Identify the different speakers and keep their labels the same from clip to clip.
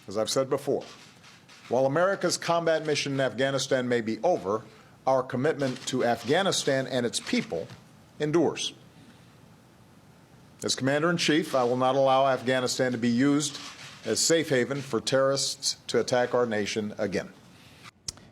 Speaker 1: as I've said before, while America's combat mission in Afghanistan may be over, our commitment to Afghanistan and its people endures. As Commander-in-Chief, I will not allow Afghanistan to be used as safe haven for terrorists to attack our nation again.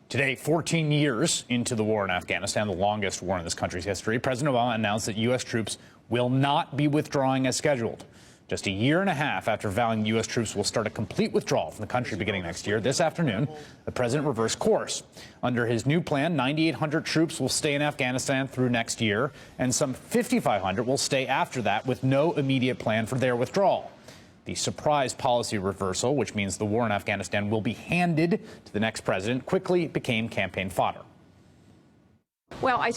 Speaker 2: Today, 14 years into the war in Afghanistan, the longest war in this country's history, President Obama announced that U.S. troops will not be withdrawing as scheduled. Just a year and a half after vowing U.S. troops will start a complete withdrawal from the country beginning next year, this afternoon, the president reversed course. Under his new plan, 9,800 troops will stay in Afghanistan through next year, and some 5,500 will stay after that with no immediate plan for their withdrawal. The surprise policy reversal, which means the war in Afghanistan will be handed to the next president, quickly became campaign fodder.
Speaker 3: Well, I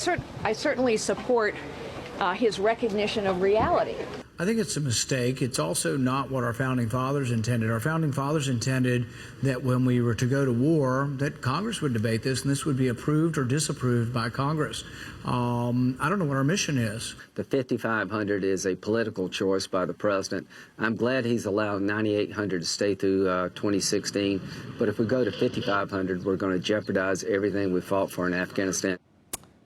Speaker 3: certainly support his recognition of reality.
Speaker 4: I think it's a mistake. It's also not what our founding fathers intended. Our founding fathers intended that when we were to go to war, that Congress would debate this, and this would be approved or disapproved by Congress. I don't know what our mission is.
Speaker 5: The 5,500 is a political choice by the president. I'm glad he's allowed 9,800 to stay through 2016. But if we go to 5,500, we're going to jeopardize everything we fought for in Afghanistan.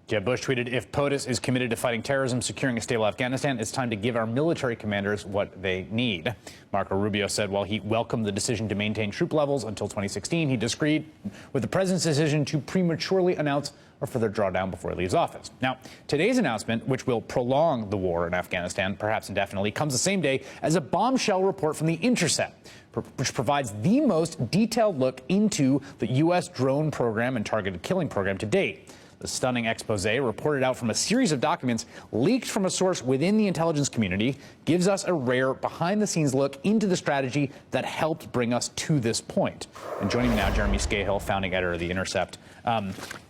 Speaker 2: Jeb Bush tweeted, if POTUS is committed to fighting terrorism, securing a stable Afghanistan, it's time to give our military commanders what they need. Marco Rubio said while he welcomed the decision to maintain troop levels until 2016, he disagreed with the president's decision to prematurely announce a further drawdown before he leaves office. Now, today's announcement, which will prolong the war in Afghanistan, perhaps indefinitely, comes the same day as a bombshell report from the Intercept, which provides the most detailed look into the U.S. drone program and targeted killing program to date. The stunning expose, reported out from a series of documents leaked from a source within the intelligence community, gives us a rare behind-the-scenes look into the strategy that helped bring us to this point. And joining me now, Jeremy Scahill, founding editor of The Intercept.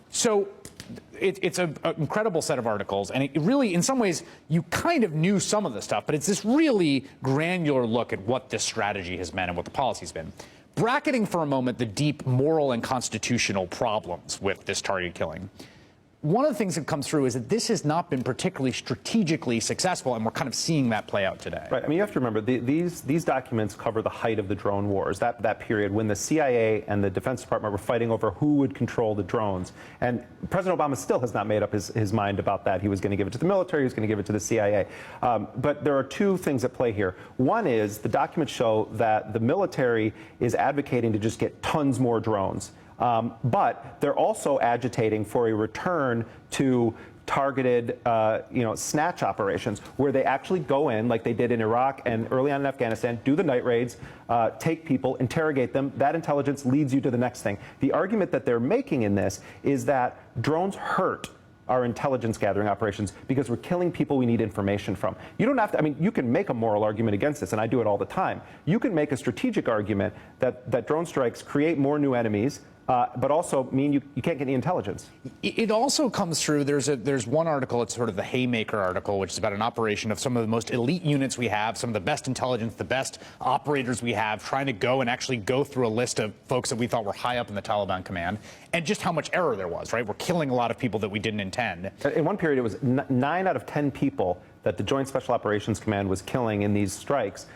Speaker 2: So it's an incredible set of articles, and it really, in some ways, you kind of knew some of the stuff, but it's this really granular look at what this strategy has meant and what the policy's been. Bracketing for a moment the deep moral and constitutional problems with this targeted killing. One of the things that comes through is that this has not been particularly strategically successful, and we're kind of seeing that play out today.
Speaker 6: Right. I mean, you have to remember, these documents cover the height of the drone wars, that period when the CIA and the Defense Department were fighting over who would control the drones. And President Obama still has not made up his mind about that. He was going to give it to the military, he was going to give it to the CIA. But there are two things at play here. One is the documents show that the military is advocating to just get tons more drones. But they're also agitating for a return to targeted, snatch operations where they actually go in, like they did in Iraq and early on in Afghanistan, do the night raids, take people, interrogate them. That intelligence leads you to the next thing. The argument that they're making in this is that drones hurt our intelligence gathering operations because we're killing people we need information from. You don't have to, I mean, you can make a moral argument against this, and I do it all the time. You can make a strategic argument that drone strikes create more new enemies, but also mean you can't get any intelligence.
Speaker 2: It also comes through, there's one article, it's sort of the Haymaker article, which is about an operation of some of the most elite units we have, some of the best intelligence, the best operators we have, trying to go and actually go through a list of folks that we thought were high up in the Taliban command, and just how much error there was, right? We're killing a lot of people that we didn't intend. In
Speaker 6: one period, it was 9 out of 10 people that the Joint Special Operations Command was killing in these strikes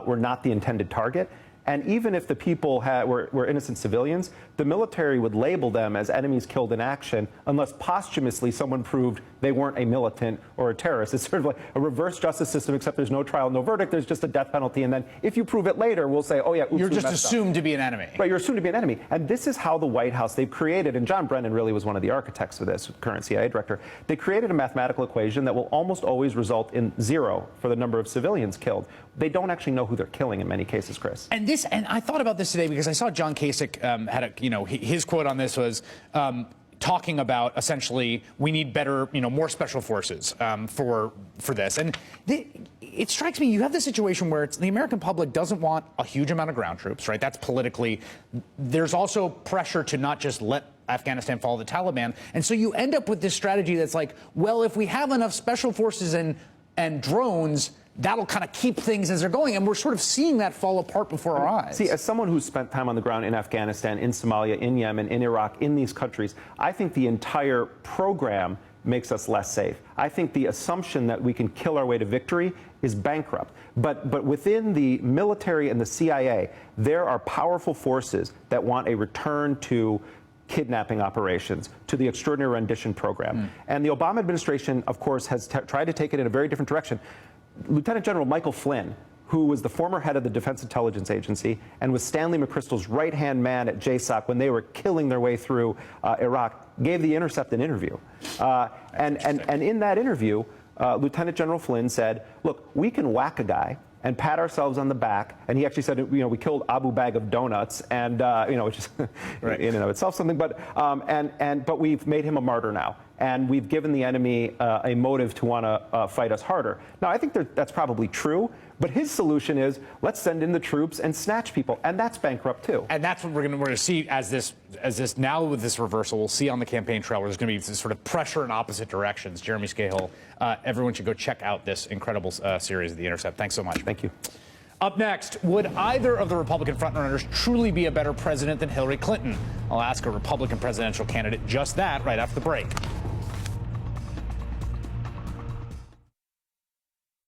Speaker 6: were not the intended target. And even if the people were innocent civilians, the military would label them as enemies killed in action unless posthumously someone proved they weren't a militant or a terrorist. It's sort of like a reverse justice system, except there's no trial, no verdict. There's just a death penalty. And then if you prove it later, we'll say, oh, yeah, oops,
Speaker 2: you're just assumed to be an enemy.
Speaker 6: Right, you're assumed to be an enemy. And this is how the White House, they've created, and John Brennan really was one of the architects for this, current CIA director. They created a mathematical equation that will almost always result in 0 for the number of civilians killed. They don't actually know who they're killing in many cases, Chris.
Speaker 2: And I thought about this today because I saw John Kasich had his quote on this was talking about essentially we need better, more special forces for this. And it strikes me you have this situation where the American public doesn't want a huge amount of ground troops, right? That's politically. There's also pressure to not just let Afghanistan follow the Taliban. And so you end up with this strategy that's like, well, if we have enough special forces and drones, that'll kind of keep things as they're going. And we're sort of seeing that fall apart before our eyes.
Speaker 6: See, as someone who's spent time on the ground in Afghanistan, in Somalia, in Yemen, in Iraq, in these countries, I think the entire program makes us less safe. I think the assumption that we can kill our way to victory is bankrupt. But within the military and the CIA, there are powerful forces that want a return to kidnapping operations, to the extraordinary rendition program. And the Obama administration, of course, has tried to take it in a very different direction. Lieutenant General Michael Flynn, who was the former head of the Defense Intelligence Agency and was Stanley McChrystal's right-hand man at JSOC when they were killing their way through Iraq, gave the Intercept an interview. And in that interview, Lieutenant General Flynn said, look, we can whack a guy and pat ourselves on the back. And he actually said, you know, we killed Abu Bag of Donuts, and you know, which is right. in and of itself something. But but we've made him a martyr now, and we've given the enemy a motive to want to fight us harder. Now, I think that's probably true. But his solution is, let's send in the troops and snatch people, and that's bankrupt too.
Speaker 2: And that's what we're going to see as this now with this reversal. We'll see on the campaign trail where there's going to be this sort of pressure in opposite directions. Jeremy Scahill, everyone should go check out this incredible series of The Intercept. Thanks so much.
Speaker 6: Thank you.
Speaker 2: Up next, would either of the Republican frontrunners truly be a better president than Hillary Clinton? I'll ask a Republican presidential candidate just that right after the break.